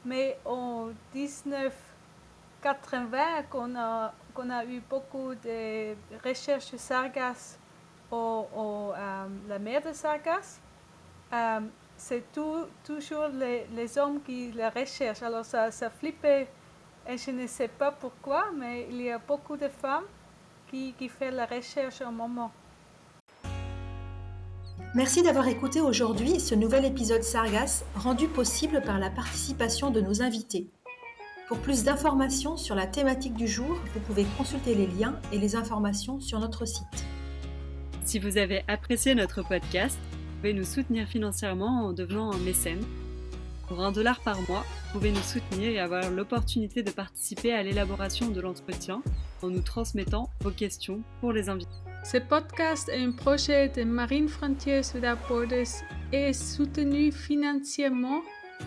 mais en 1980, qu'on a eu beaucoup de recherches de sargasses la mer de Sargasse, c'est toujours les hommes qui la recherchent. Alors ça flippait, et je ne sais pas pourquoi, mais il y a beaucoup de femmes qui font la recherche au moment. Merci d'avoir écouté aujourd'hui ce nouvel épisode Sargasses rendu possible par la participation de nos invités. Pour plus d'informations sur la thématique du jour, vous pouvez consulter les liens et les informations sur notre site. Si vous avez apprécié notre podcast, vous pouvez nous soutenir financièrement en devenant un mécène. Pour $1 par mois, vous pouvez nous soutenir et avoir l'opportunité de participer à l'élaboration de l'entretien en nous transmettant vos questions pour les invités. Ce podcast est un projet de Marine Frontiers Without Borders et est soutenu financièrement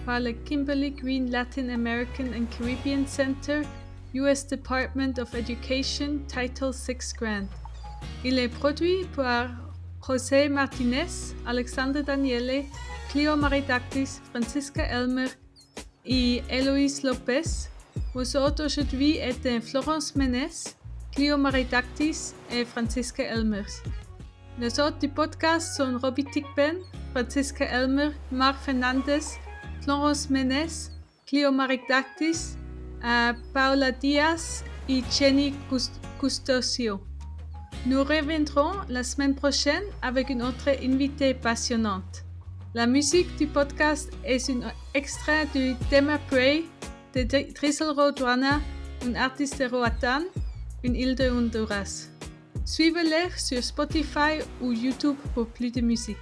par le Kimberly Green Latin American and Caribbean Center, U.S. Department of Education, Title VI Grant. Il est produit par José Martinez, Alexandre Daniele, Clio Maridaktis, Francisca Elmer et Héloïse Lopez. Vos hôtes aujourd'hui étaient Florence Ménès, Clio Maridaktis et Francisca Elmers. Les hôtes du podcast sont Robbie Tickben, Francisca Elmer, Marc Fernandez, Florence Ménès, Clio Maridaktis, Paula Diaz et Jenny Custosio. Nous reviendrons la semaine prochaine avec une autre invitée passionnante. La musique du podcast est un extrait du Tema Prey de Drizzle Roadrunner, un artiste de Roatán, une île de Honduras. Suivez-les sur Spotify ou YouTube pour plus de musique.